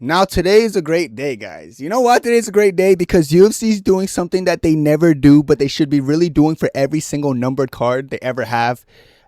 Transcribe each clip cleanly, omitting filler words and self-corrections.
Now, today is a great day, guys. You know what? Today's a great day because UFC is doing something that they never do, but they should be really doing for every single numbered card they ever have.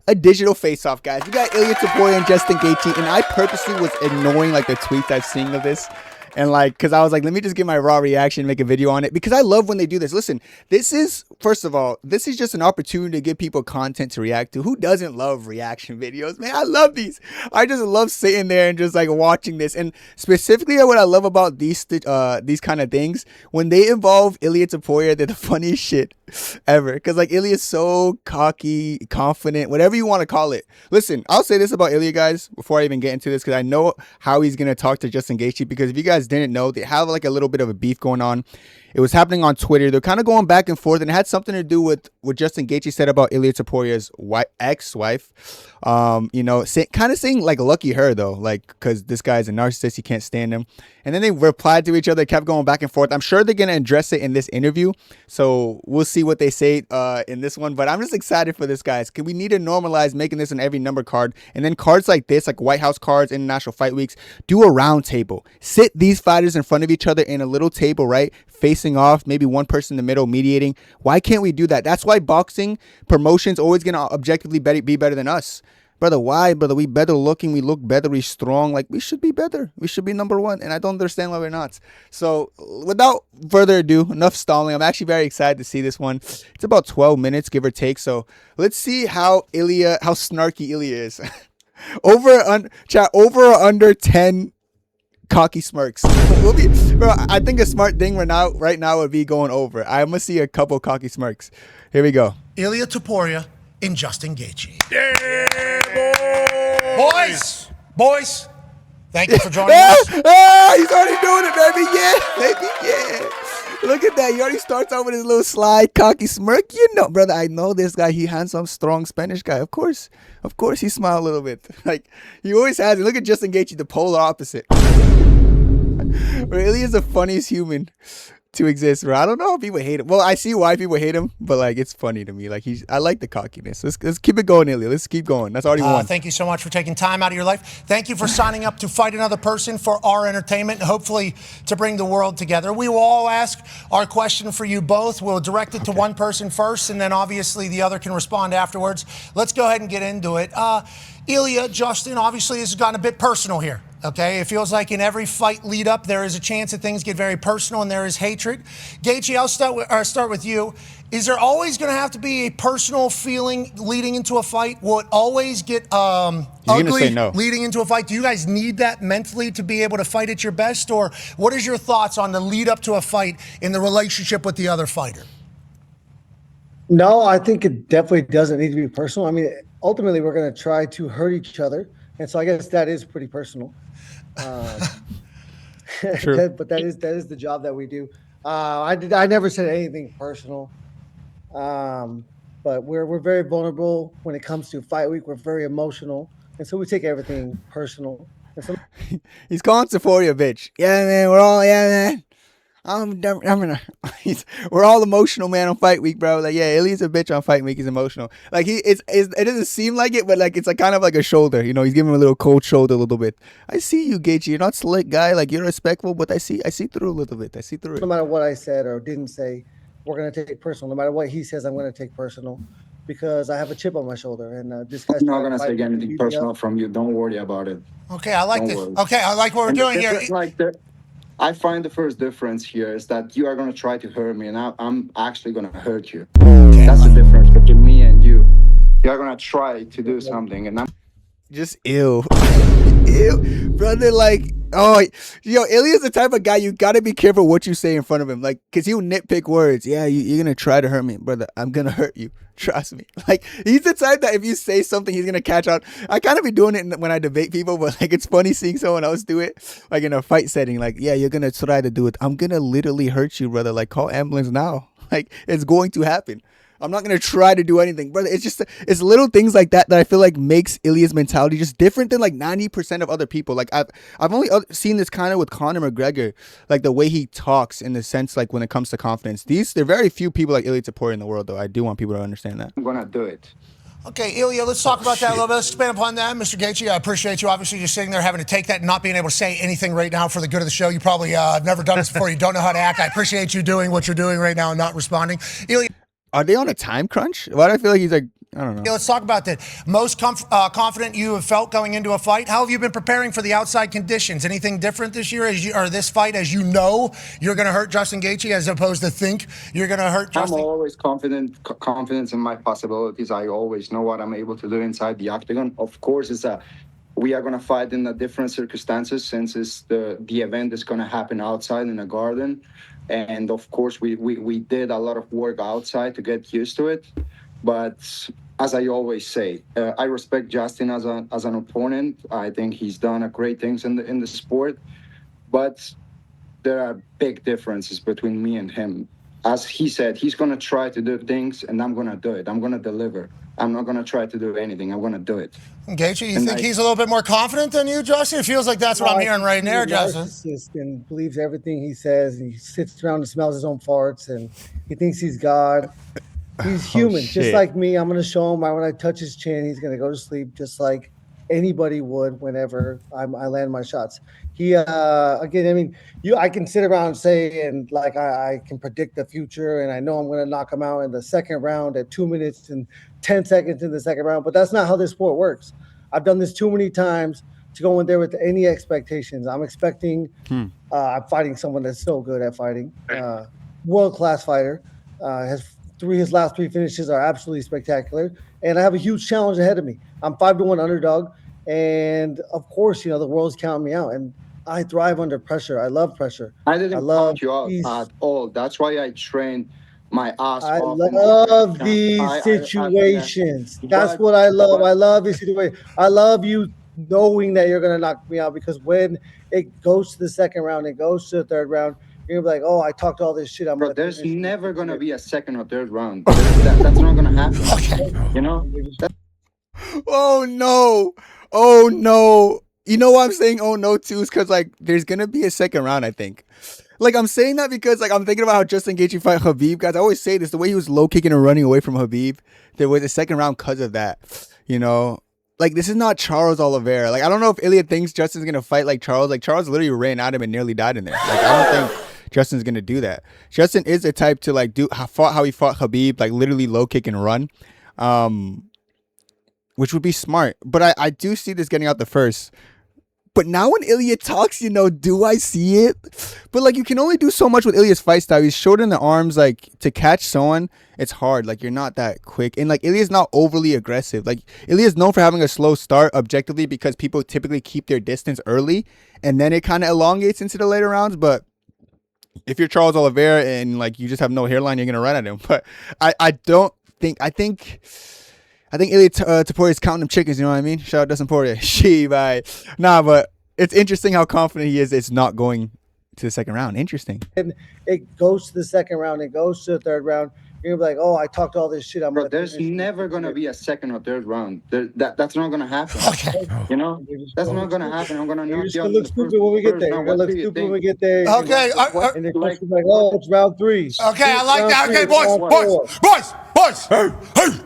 A digital face-off, guys. We got Ilia Topuria and Justin Gaethje, and I purposely was ignoring like the tweets I've seen of this. And like, cause I was like, let me just get my raw reaction, make a video on it because I love when they do this. Listen, this is, first of all, this is just an opportunity to give people content to react to. Who doesn't love reaction videos, man? I love these. I just love sitting there and just like watching this. And specifically what I love about these kind of things, when they involve Ilia Topuria, they're the funniest shit ever. Cause like Ilia's so cocky, confident, whatever you want to call it. Listen, I'll say this about Ilia, guys, before I even get into this, cause I know how he's going to talk to Justin Gaethje, because if you guys didn't know, they have like a little bit of a beef going on. It was happening on Twitter. They're kind of going back and forth, and it had something to do with what Justin Gaethje said about Ilia Topuria's ex-wife. Kind of saying like lucky her though, like because this guy's a narcissist, he can't stand him. And then they replied to each other, kept going back and forth. I'm sure they're gonna address it in this interview, so we'll see what they say in this one. But I'm just excited for this, guys. We need to normalize making this in every number card, and then cards like this, like White House cards, International Fight Weeks, do a round table. Sit these fighters in front of each other in a little table, right? Facing off, maybe one person in the middle mediating. Why can't we do that? That's why boxing promotion's always gonna objectively be better than us. Brother, why? Brother, we better looking, we look better, we strong. Like, we should be better. We should be number one. And I don't understand why we're not. So, without further ado, enough stalling. I'm actually very excited to see this one. It's about 12 minutes, give or take. So, let's see how snarky Ilia is. Over or under 10 cocky smirks. I think a smart thing right now would be going over. I must see a couple cocky smirks. Here we go. Ilia Topuria and Justin Gaethje. Yeah, Boys, thank you for joining us. He's already doing it, baby. Yeah, baby, yeah. Look at that. He already starts out with his little slide, cocky smirk. You know, brother, I know this guy. He handsome, strong Spanish guy. Of course, he smiled a little bit. Like, he always has it. Look at Justin Gaethje, the polar opposite. Really is the funniest human to exist, bro. I don't know if people hate him. Well, I see why people hate him, but like, it's funny to me. Like, I like the cockiness. Let's keep it going, Ilia. Let's keep going. That's already won. Thank you so much for taking time out of your life. Thank you for signing up to fight another person for our entertainment and hopefully to bring the world together. We will all ask our question for you both. We'll direct it to one person first, and then obviously the other can respond afterwards. Let's go ahead and get into it. Ilia, Justin, obviously this has gotten a bit personal here. Okay, it feels like in every fight lead up, there is a chance that things get very personal and there is hatred. Gaethje, I'll start with you. Is there always going to have to be a personal feeling leading into a fight? Will it always get ugly leading into a fight? Do you guys need that mentally to be able to fight at your best? Or what is your thoughts on the lead up to a fight in the relationship with the other fighter? No, I think it definitely doesn't need to be personal. I mean, ultimately, we're going to try to hurt each other. And so I guess that is pretty personal. True. But that is the job that we do. I never said anything personal. But we're very vulnerable when it comes to fight week. We're very emotional. And so we take everything personal. He's calling Topuria a bitch. Yeah, man, man. We're all emotional, man, on fight week, bro. Like, yeah, Ilia's a bitch on fight week. He's emotional. Like, it doesn't seem like it, but like, it's like kind of like a shoulder. You know, he's giving him a little cold shoulder a little bit. I see you, Gaethje. You're not slick guy. Like, you're respectful, but I see through a little bit. I see through it. No matter what I said or didn't say, we're gonna take it personal. No matter what he says, I'm gonna take personal because I have a chip on my shoulder. And this guy's I'm not gonna say anything personal from you. Don't worry about it. Okay, I like this. Okay, I like what we're doing here. I find the first difference here is that you are going to try to hurt me, and I'm actually going to hurt you. Okay. That's the difference between me and you. You are going to try to do something, and I'm just ew. Ew, brother. Like, oh, Ilia's the type of guy you got to be careful what you say in front of him. Like, because he'll nitpick words. Yeah, you're going to try to hurt me, brother. I'm going to hurt you. Trust me. Like, he's the type that if you say something, he's going to catch on. I kind of be doing it when I debate people, but like, it's funny seeing someone else do it, like in a fight setting. Like, yeah, you're going to try to do it. I'm going to literally hurt you, brother. Like, call ambulance now. Like, it's going to happen. I'm not going to try to do anything, brother. It's little things like that I feel like makes Ilia's mentality just different than like 90% of other people. Like, I've only seen this kind of with Conor McGregor, like the way he talks in the sense, like when it comes to confidence. There are very few people like Ilia Topuria in the world, though. I do want people to understand that. going to do it. Okay, Ilia, let's talk about that a little bit. Let's expand upon that. Mr. Gaethje, I appreciate you. Obviously, just sitting there having to take that and not being able to say anything right now for the good of the show. You probably have never done this before. You don't know how to act. I appreciate you doing what you're doing right now and not responding. Ilia, Are they on a time crunch? Why do I feel like he's like, I don't know. let's talk about that. Most confident you have felt going into a fight. How have you been preparing for the outside conditions? Anything different this year or this fight, as you know you're going to hurt Justin Gaethje as opposed to think you're going to hurt Justin? I'm always confident in my possibilities. I always know what I'm able to do inside the octagon. Of course, we are going to fight in different circumstances since the event is going to happen outside in a garden. And of course, we did a lot of work outside to get used to it. But as I always say, I respect Justin as an opponent. I think he's done great things in the sport. But there are big differences between me and him. As he said, he's going to try to do things, and I'm going to do it. I'm going to deliver. I'm not going to try to do anything. I'm going to do it. Gaethje, you think he's a little bit more confident than you, Justin? It feels like that's what I'm hearing right now, Justin. And believes everything he says. And he sits around and smells his own farts, and he thinks he's God. He's human, just like me. I'm going to show him when I touch his chin, he's going to go to sleep just like anybody would whenever I land my shots. He, again, I mean, I can sit around and say, and like I can predict the future, and I know I'm going to knock him out in the second round at 2 minutes and 10 seconds in the second round, but that's not how this sport works. I've done this too many times to go in there with any expectations. I'm expecting, I'm fighting someone that's so good at fighting, world-class fighter, his last 3 finishes are absolutely spectacular, and I have a huge challenge ahead of me. I'm 5-1 underdog, and of course, the world's counting me out, and I thrive under pressure. I love pressure. I didn't count you out at all. That's why I trained my ass off. I love these situations. That's what I love. I love these situations. I love you knowing that you're going to knock me out, because when it goes to the second round, it goes to the third round, you're going to be like, oh, I talked all this shit. Bro, there's never going to be a second or third round. That's not going to happen. Okay. Oh, no. Oh, no. You know why I'm saying oh, no, too? Is because, like, there's going to be a second round, I think. Like, I'm saying that because, like, I'm thinking about how Justin Gaethje fight Khabib. Guys, I always say this. The way he was low-kicking and running away from Khabib, there was a second round because of that, Like, this is not Charles Oliveira. Like, I don't know if Ilia thinks Justin's going to fight like Charles. Like, Charles literally ran at him and nearly died in there. Like, I don't think Justin's going to do that. Justin is the type to, like, fought how he fought Khabib, like, literally low-kick and run, which would be smart. But I do see this getting out the first. But now when Ilia talks, do I see it? But, like, you can only do so much with Ilia's fight style. He's short in the arms. Like, to catch someone, it's hard. Like, you're not that quick. And, like, Ilia's not overly aggressive. Like, Ilia's known for having a slow start objectively because people typically keep their distance early. And then it kind of elongates into the later rounds. But if you're Charles Oliveira and, like, you just have no hairline, you're going to run at him. But I think Ilia Topuria is counting them chickens, you know what I mean? Shout out Dustin Poirier. Nah, but it's interesting how confident he is it's not going to the second round. Interesting. And it goes to the second round. It goes to the third round. You're going to be like, oh, I talked all this shit. Bro, there's never going to be a second or third round. That's not going to happen. Okay. That's not going to happen. I'm going to knock you out. Look stupid when we get there. We're going to look stupid when we get there. Okay. And the question's like, oh, it's round 3. Okay, I like that. Okay, boys.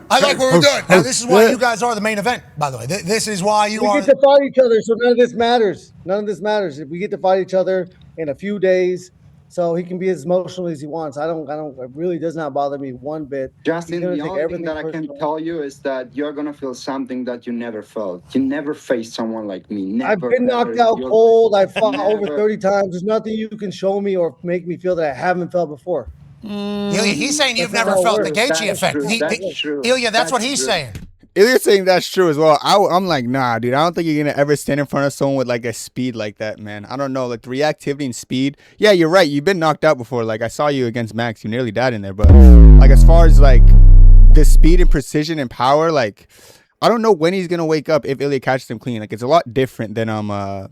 I like what we're doing. Now, this is why you guys are the main event, by the way. This is why you are. We get to fight each other, so none of this matters. If we get to fight each other in a few days, so he can be as emotional as he wants. It really does not bother me one bit. Justin, the only thing that I can tell you is that you're going to feel something that you never felt. You never faced someone like me. Never, I've been knocked out cold. I've fought over 30 times. There's nothing you can show me or make me feel that I haven't felt before. He's saying you've never felt the Gaethje effect. That's true. Ilya, that's what he's saying. Ilia's saying that's true as well. I'm like, nah, dude. I don't think you're going to ever stand in front of someone with, like, a speed like that, man. I don't know. Like, the reactivity and speed. Yeah, you're right. You've been knocked out before. Like, I saw you against Max. You nearly died in there. But, like, as far as, like, the speed and precision and power, like, I don't know when he's going to wake up if Ilia catches him clean. Like, it's a lot different than a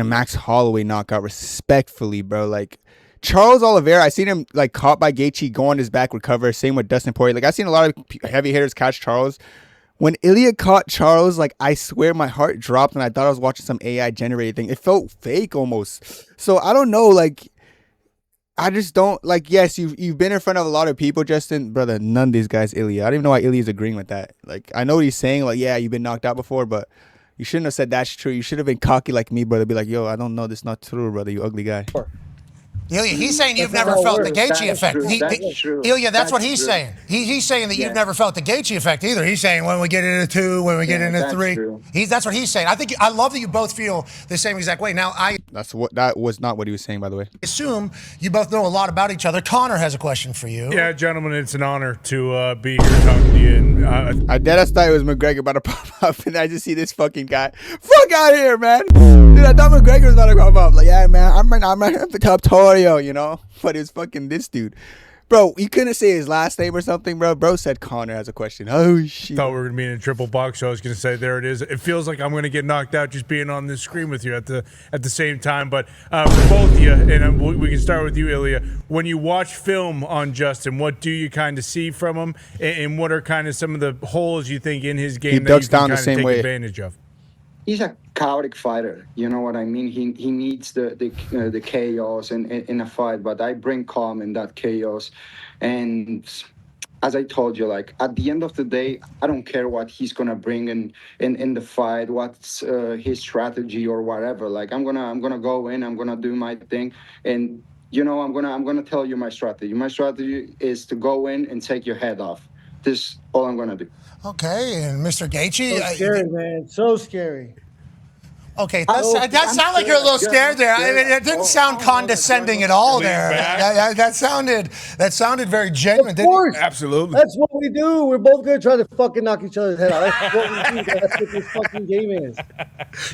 Max Holloway knockout, respectfully, bro. Like, Charles Oliveira, I seen him, like, caught by Gaethje, go on his back, recover. Same with Dustin Poirier. Like, I seen a lot of heavy hitters catch Charles. When Ilia caught Charles, like, I swear my heart dropped and I thought I was watching some AI generated thing. It felt fake almost. So I don't know, like, I just don't like. Yes, you've been in front of a lot of people, Justin, brother. None of these guys, Ilia. I don't even know why Ilia's agreeing with that. Like, I know what he's saying. Like, yeah, you've been knocked out before, but you shouldn't have said that's true. You should have been cocky like me, brother. Be like, yo, I don't know, this is not true, brother. You ugly guy. Ilia, he's saying you've That's never not how felt it the works. Gaethje That's effect. true. That's true. Ilia, that's what That's he's true. saying. He's saying that you've Yeah. never felt the Gaethje effect either. He's saying when we get into 2, when we get Yeah, into that's 3. true. That's what he's saying. I love that you both feel the same exact way. Now, I That was not what he was saying, by the way. assume you both know a lot about each other. Connor has a question for you. Yeah, gentlemen, it's an honor to be here talking to you. And I deadass thought it was McGregor about to pop up, and I just see this fucking guy. Fuck out of here, man. Dude, I thought McGregor was about to pop up. Like, yeah, man, I'm a Topuria, you know? But it was fucking this dude. Bro, you couldn't say his last name or something, bro. Bro said Connor has a question. Oh, shit. thought we were gonna be in a triple box, so I was gonna say there it is. It feels like I'm gonna get knocked out just being on this screen with you at the same time. But for both of you, and we can start with you, Ilia. When you watch film on Justin, what do you kind of see from him, and what are kind of some of the holes you think in his game that you ducks can down the kind of same take way. advantage of? He's a chaotic fighter. You know what I mean? He needs the chaos in a fight, but I bring calm in that chaos. And as I told you, like at the end of the day, I don't care what he's gonna bring in the fight, what's his strategy or whatever. Like I'm gonna go in, I'm gonna do my thing, and you know I'm gonna tell you my strategy. My strategy is to go in and take your head off. This is all I'm gonna do. Okay, and Mr. Gaethje. So scary, man. So scary. Okay, that sounded like you're a little scared there. I mean, it didn't sound condescending at all there. That sounded very genuine. Of course. Absolutely. That's what we do. We're both gonna try to fucking knock each other's head out. That's what we do. That's what this fucking game is.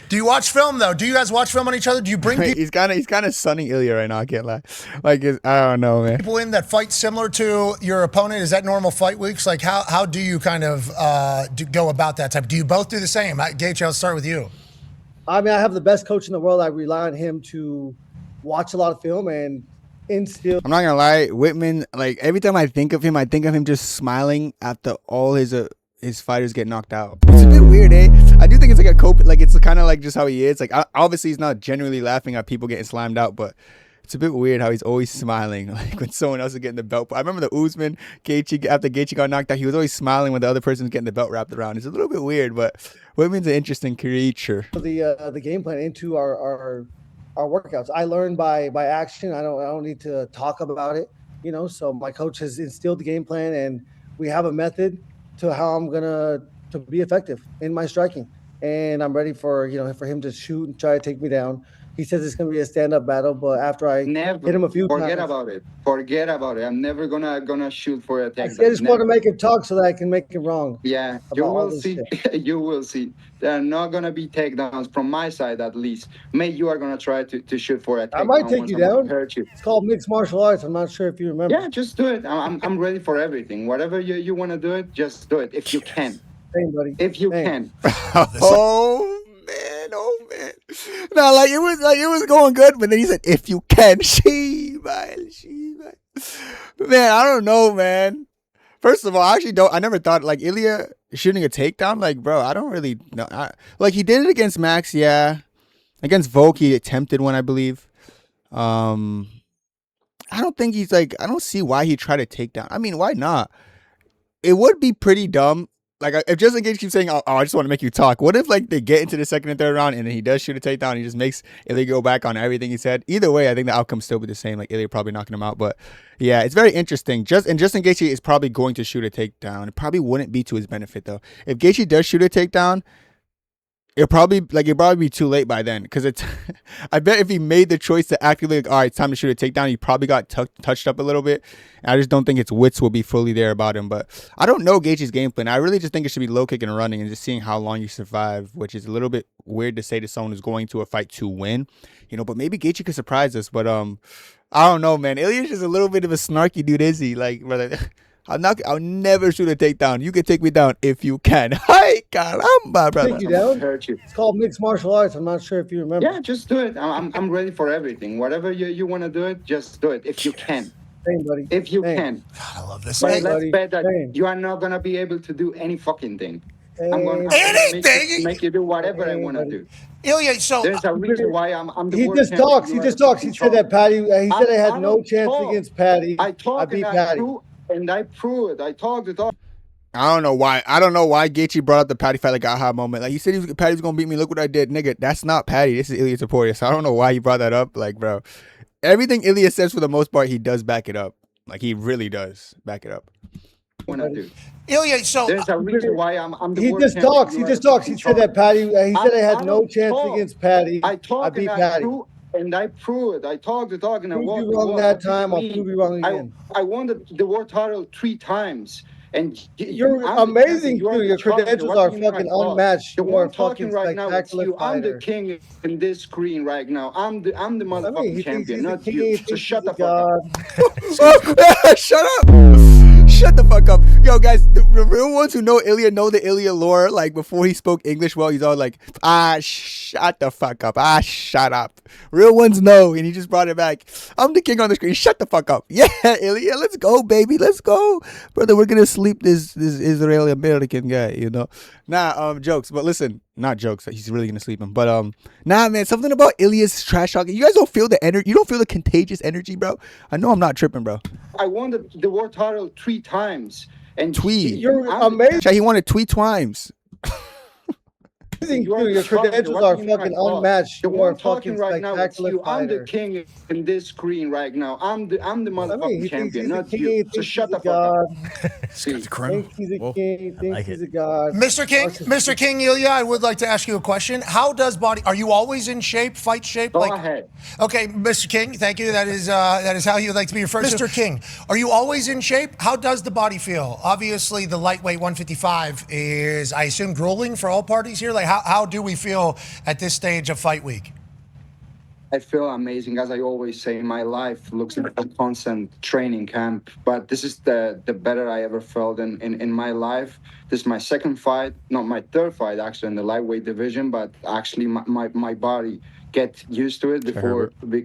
Do you watch film though? Do you guys watch film on each other? Do you bring He's kind of sunning Ilia right now. I can't lie. Like, I don't know, man. people in that fight similar to your opponent? Is that normal fight weeks? Like, how do you kind of go about that type? Do you both do the same? Gaethje, I'll start with you. I mean, I have the best coach in the world. I rely on him to watch a lot of film and instill. I'm not gonna lie, Whitman. Like every time I think of him just smiling after all his fighters get knocked out. It's a bit weird, eh? I do think it's like a cope. Like it's kind of like just how he is. Like obviously he's not genuinely laughing at people getting slammed out, but it's a bit weird how he's always smiling, like when someone else is getting the belt. I remember the Usman Gaethje after Gaethje got knocked out, he was always smiling when the other person's getting the belt wrapped around. It's a little bit weird, but Whitman's an interesting creature. The game plan into our workouts. I learn by action. I don't need to talk about it, you know. So my coach has instilled the game plan, and we have a method to how I'm gonna to be effective in my striking. And I'm ready for him to shoot and try to take me down. He says it's gonna be a stand-up battle, but after I Never hit him a few forget times, about it. Forget about it. I'm never gonna shoot for a I takedown. just want to Never. make him talk so that I can make him wrong. Yeah, you about all will this see. shit. You will see. There are not gonna be takedowns from my side, at least. Maybe you are gonna try to shoot for a takedown. I might take once you I'm gonna down. hurt you. It's called mixed martial arts. I'm not sure if you remember. Yeah, just do it. I'm ready for everything. Whatever you want to do it, just do it if you can. Same, buddy. If you Same. can. Oh man. No, like it was going good, but then he said, "If you can, she." Man, I don't know, man. First of all, I never thought like Ilia shooting a takedown. Like, bro, I don't really know. Like he did it against Max, yeah. Against Volk, he attempted one, I believe. I don't think he's like. I don't see why he tried to take down. I mean, why not? It would be pretty dumb. Like if Justin Gaethje keeps saying, "Oh, I just want to make you talk." What if like they get into the second and third round and then he does shoot a takedown and he just makes Ilia go back on everything he said? Either way, I think the outcome still be the same. Like Ilia probably knocking him out, but yeah, it's very interesting. Justin Gaethje is probably going to shoot a takedown. It probably wouldn't be to his benefit though. If Gaethje does shoot a takedown, it'll probably be too late by then because it's. I bet if he made the choice to actively all right, it's time to shoot a takedown, he probably got touched up a little bit. And I just don't think its wits will be fully there about him. But I don't know Gaethje's game plan. I really just think it should be low kick and running and just seeing how long you survive, which is a little bit weird to say to someone who's going to a fight to win, you know. But maybe Gaethje could surprise us. But I don't know, man. Ilia's just a little bit of a snarky dude, is he? Like, brother. I'll never shoot a takedown. You can take me down if you can. Hi, caramba, brother. Take you down. Hurt you. It's called mixed martial arts. I'm not sure if you remember. Yeah, just do it. I'm ready for everything. Whatever you want to do it, just do it if you can. Same, buddy. If you Same. can. God, I love this. But Hey, let's buddy. bet that Same. you are not gonna be able to do any fucking thing. I'm gonna Anything? make you do whatever I want to do. Ilya, so There's a reason why I'm the He world just champion. talks. He just talks. He said that Patty. He said I had no don't chance talk. against Patty. I talk I beat and Patty. I prove it. I talk the talk. I don't know why. I don't know why Gaethje brought up the Patty fight like aha moment. Like he said, Patty was gonna beat me. Look what I did, nigga. That's not Patty. This is Ilia Topuria. So I don't know why he brought that up. Like, bro, everything Ilia says for the most part, he does back it up. Like he really does back it up. Ilya, so There's a reason why I'm the He world just champion. talks. He just talks. He said that Patty. He said I had no chance against Patty. I talk I beat and Patty. I prove it. I talk the talk and I walk Prove the you wrong walk. that time. I'll prove you wrong again. I won the world title 3 times. And You're I'm amazing, the too. Your challenger. credentials What are do you mean fucking I talk? unmatched. The You one are fucking talking right now, it's spectacular you. I'm the fighter. king in this screen right now. I'm the motherfucking he thinks champion, he's the not king. you. He So thinks shut he's the fuck up. Shut up. Shut the fuck up. Yo, guys, the real ones who know Ilia know the Ilia lore. Like, before he spoke English well, he's all like, shut the fuck up. Shut up. Real ones know, and he just brought it back. I'm the king on the screen. Shut the fuck up. Yeah, Ilia, let's go, baby. Let's go. Brother, we're gonna sleep this Israeli American guy, you know? Nah, jokes. But listen, not jokes. He's really gonna sleep him. But, nah, man, something about Ilia's trash talking. You guys don't feel the energy. You don't feel the contagious energy, bro? I know I'm not tripping, bro. I won the world title 3 times. And Tweet. You're amazing. He won it 3 times. Your credentials are fucking unmatched. The You are one talking fucking right now, it's spectacular you. I'm the fighter. king in this screen right now. I'm the motherfucking he thinks champion, he's a not king. you. He So thinks shut he's the a fuck up. god. See, Thinks he's a king. He thinks he's a god. Mr. King, Ilya, I would like to ask you a question. How does body? Are you always in shape, fight shape? Go ahead. Okay, Mr. King, thank you. That is how you would like to be referred to. Mr. King, are you always in shape? How does the body feel? Obviously, the lightweight 155 is, I assume, grueling for all parties here. Like, how do we feel at this stage of fight week? I feel amazing. As I always say, my life looks like a constant training camp. But this is the better I ever felt in my life. This is my second fight, not my third fight, actually, in the lightweight division. But actually, my body get used to it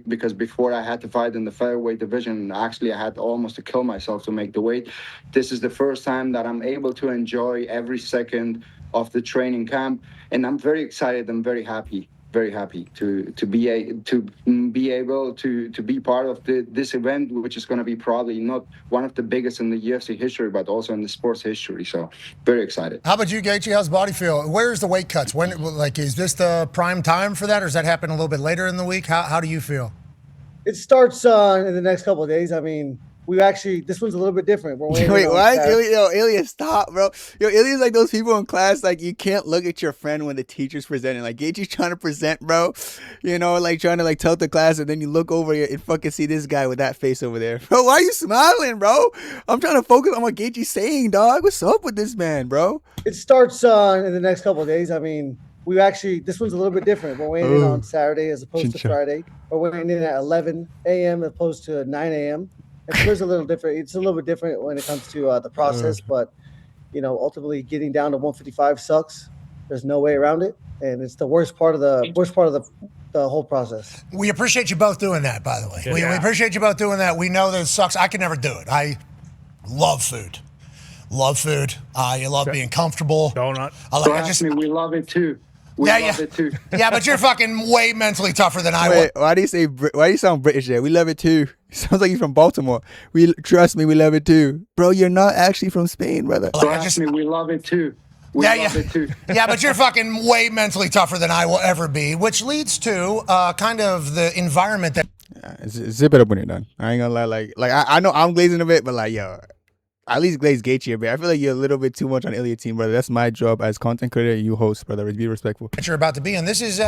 because before I had to fight in the featherweight division. Actually, I had almost to kill myself to make the weight. This is the first time that I'm able to enjoy every second of the training camp, and I'm very excited. I'm very happy to be able to be part of this event, which is going to be probably not one of the biggest in the UFC history, but also in the sports history. So very excited. How about you, Gaethje? How's the body feel? Where's the weight cuts? When, like, is this the prime time for that, or does that happen a little bit later in the week? How do you feel? It starts in the next couple of days. I mean, this one's a little bit different. Wait, what? Ilya, stop, bro. Yo, Ilya's like those people in class, like, you can't look at your friend when the teacher's presenting. Like, Gaethje's trying to present, bro. You know, like, trying to, like, tell the class, and then you look over here and fucking see this guy with that face over there. Bro, why are you smiling, bro? I'm trying to focus on what Gaethje's saying, dog. What's up with this man, bro? It starts in the next couple of days. I mean, this one's a little bit different. We're weighing in on Saturday as opposed to Friday. We're weighing in at 11 a.m. as opposed to 9 a.m. It's a little different. It's a little bit different when it comes to the process, but ultimately getting down to 155 sucks. There's no way around it, and it's the worst part of the whole process. We appreciate you both doing that, by the way. Yeah. We appreciate you both doing that. We know that it sucks. I could never do it. I love food. I love being comfortable. Donut. Trust me, we love it too. We love it too. Yeah, but you're fucking way mentally tougher than I Wait, was. why do you sound British there? We love it too. Sounds like you're from Baltimore. Trust me, we love it too. Bro, you're not actually from Spain, brother. Trust me, we love it too. We love it too. Yeah, but you're fucking way mentally tougher than I will ever be, which leads to kind of the environment that. Zip it up when you're done. I ain't gonna lie. Like I know I'm glazing a bit, but like, yo, at least glaze Gaethje a bit. I feel like you're a little bit too much on Ilia team, brother. That's my job as content creator and you host, brother. Be respectful. You're about to be in. This is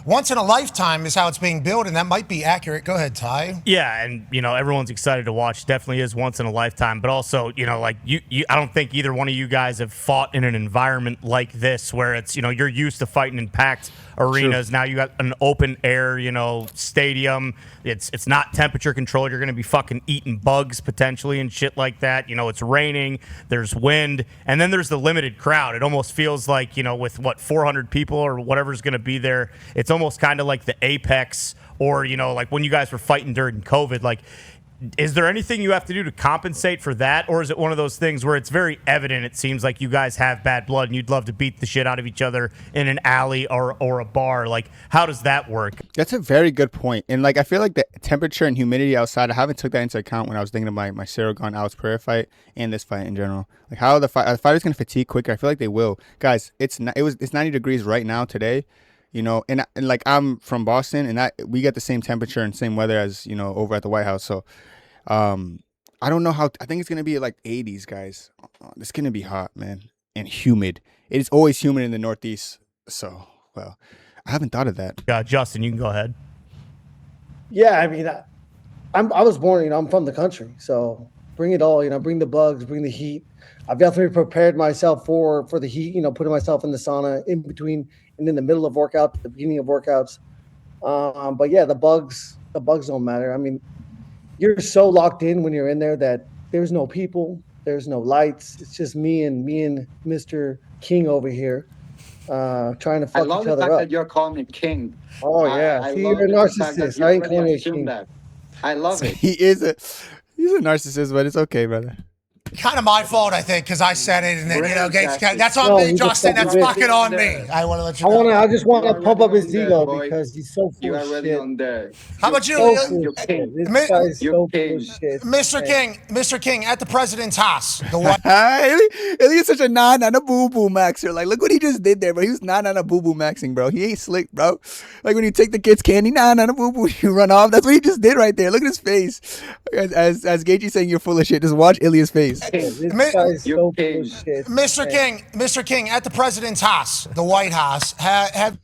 once in a lifetime is how it's being built, and that might be accurate. Go ahead, Ty. Yeah, and everyone's excited to watch. Definitely is once in a lifetime, but also like you I don't think either one of you guys have fought in an environment like this where it's you're used to fighting in packed arenas. True. Now you got an open air stadium. It's not temperature controlled. You're gonna be fucking eating bugs potentially and shit like that. It's raining, there's wind, and then there's the limited crowd. It almost feels like, with 400 people or whatever's going to be there, it's almost kind of like the Apex or, like when you guys were fighting during COVID. Like, is there anything you have to do to compensate for that, or is it one of those things where it's very evident? It seems like you guys have bad blood and you'd love to beat the shit out of each other in an alley or a bar. Like, how does that work? That's a very good point. And like, I feel like the temperature and humidity outside, I haven't took that into account when I was thinking of my Ceragon Alex Pereira fight and this fight in general. Like, how the fighters going to fatigue quicker. I feel like they will. Guys, it's 90 degrees right now today. You know, and like, I'm from Boston, and we get the same temperature and same weather as, you know, over at the White House. So, I don't know how. I think it's gonna be like 80s, guys. It's gonna be hot, man, and humid. It is always humid in the Northeast. So, well, I haven't thought of that. Justin, you can go ahead. Yeah, I mean, I was born, you know, I'm from the country, so bring it all. You know, bring the bugs, bring the heat. I've definitely prepared myself for the heat. You know, putting myself in the sauna in between and in the middle of workouts, the beginning of workouts. But yeah, the bugs don't matter. I mean, you're so locked in when you're in there that there's no people, there's no lights. It's just me and Mr. King over here, trying to fuck each other up. I love the fact that you're calling me King. Oh yeah, see, you're a narcissist. I ain't calling you King. That. I love it. He's a narcissist, but it's okay, brother. Kind of my fault, I think, because I said it, and then Gaethje. That's on No, me, he's a Justin. That's fucking fucking on me. I want to let you know. I just want to pump up his You are ego already because he's so full You of are already shit. on there. How about you, So Ilia? full of shit. This Mi- guy is You're so full king. of shit. Mr. King, at the president's house. The White Ilia's such a na boo boo maxer. Like, look what he just did there, bro. He was na boo boo maxing, bro. He ain't slick, bro. Like when you take the kid's candy, na boo boo, you run off. That's what he just did right there. Look at his face. As Gaethje saying you're full of shit, just watch Ilia's face. This guy is so full king. of shit. Mr. King, at the president's house, the White House. Have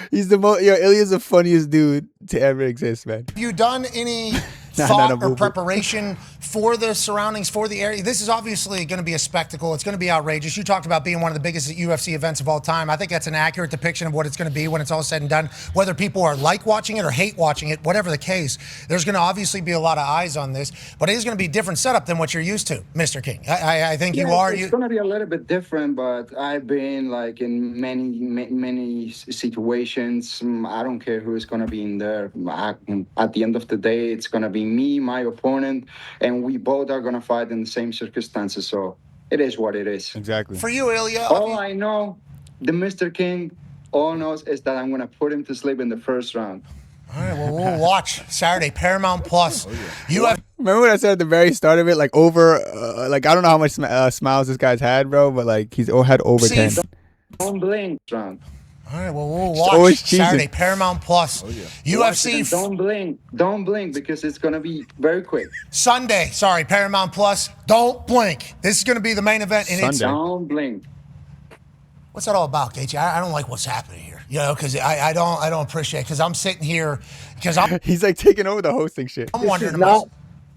He's the most. Ilia's the funniest dude to ever exist, man. you done any Nah, thought or boo-boo. preparation for the surroundings, for the area? This is obviously going to be a spectacle. It's going to be outrageous. You talked about being one of the biggest UFC events of all time. I think that's an accurate depiction of what it's going to be when it's all said and done. Whether people are like watching it or hate watching it, whatever the case, there's going to obviously be a lot of eyes on this. But it is going to be a different setup than what you're used to, Mr. King. I think you are. It's going to be a little bit different, but I've been like in many situations. I don't care who is going to be in there. At the end of the day, it's going to be me, my opponent, and we both are going to fight in the same circumstances. So it is what it is. Exactly. For you, Ilia. All I know, the Mr. King, all knows is that I'm going to put him to sleep in the first round. All right, well, we'll watch Saturday, Paramount Plus. Remember what I said at the very start of it? Like over, like I don't know how much smiles this guy's had, bro, but like he's had over 10. Don't blink, round. All right, well, we'll always watch cheesing. Saturday, Paramount Plus. UFC Don't blink because it's going to be very quick. Sunday, Paramount Plus. Don't blink. This is going to be the main event. And it's, Sunday. Don't blink. what's that all about, Gaethje? I don't like what's happening here. You know, because I don't appreciate it. Because I'm sitting here, because He's like taking over the hosting shit. I'm wondering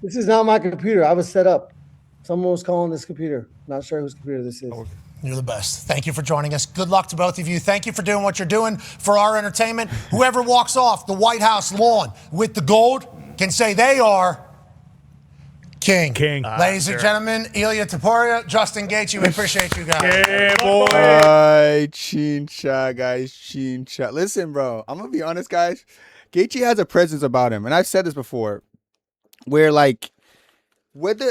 This is not my computer. I was set up. Someone was calling this computer. Not sure whose computer this is. You're the best. Thank you for joining us. Good luck to both of you. Thank you for doing what you're doing for our entertainment. Whoever walks off the White House lawn with the gold can say they are King. Ladies and gentlemen, Ilia Topuria, Justin Gaethje, we appreciate you guys. Yeah, boy. Chincha, guys. Chincha. Listen, bro, I'm going to be honest, guys. Gaethje has a presence about him. And I've said this before, where like,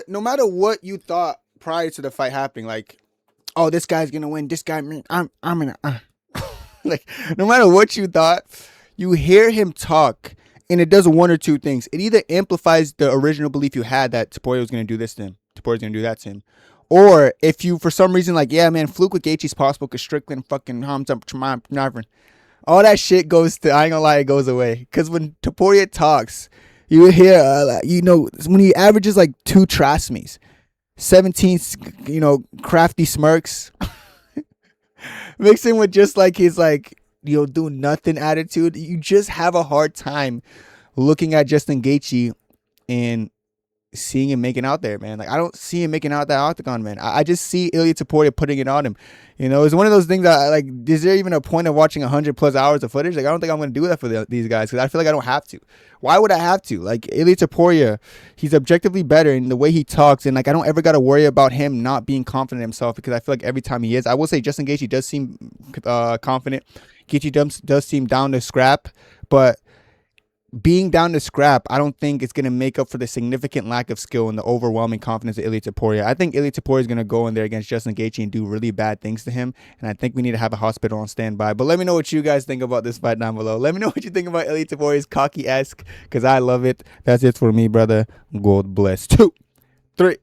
no matter what you thought prior to the fight happening, like, oh, this guy's gonna win. This guy, I'm gonna, like, no matter what you thought, you hear him talk, and it does one or two things. It either amplifies the original belief you had that Topuria was gonna do this to him, Topuria's gonna do that to him, or if you for some reason like, yeah, man, fluke with Gaethje's possible because Strickland fucking harms up all that shit goes to. I ain't gonna lie, it goes away because when Topuria talks, you hear, when he averages like 2 trasmies. 17, crafty smirks, mixing with just like his do nothing attitude. You just have a hard time looking at Justin Gaethje and seeing him making out there, man. Like I don't see him making out that octagon, man. I just see Ilia Topuria putting it on him. It's one of those things that like, is there even a point of watching 100+ hours of footage? Like I don't think I'm going to do that for these guys because I feel like I don't have to. Why would I have to? Like Ilia Topuria, he's objectively better in the way he talks, and like I don't ever got to worry about him not being confident in himself because I feel like every time he is, I will say Justin Gaethje does seem confident. Gaethje does seem down to scrap, but being down to scrap, I don't think it's going to make up for the significant lack of skill and the overwhelming confidence of Ilia Topuria. I think Ilia Topuria is going to go in there against Justin Gaethje and do really bad things to him, and I think we need to have a hospital on standby. But let me know what you guys think about this fight down below. Let me know what you think about Ilia Topuria's cocky-esque, because I love it. That's it for me, brother. God bless. 2, 3.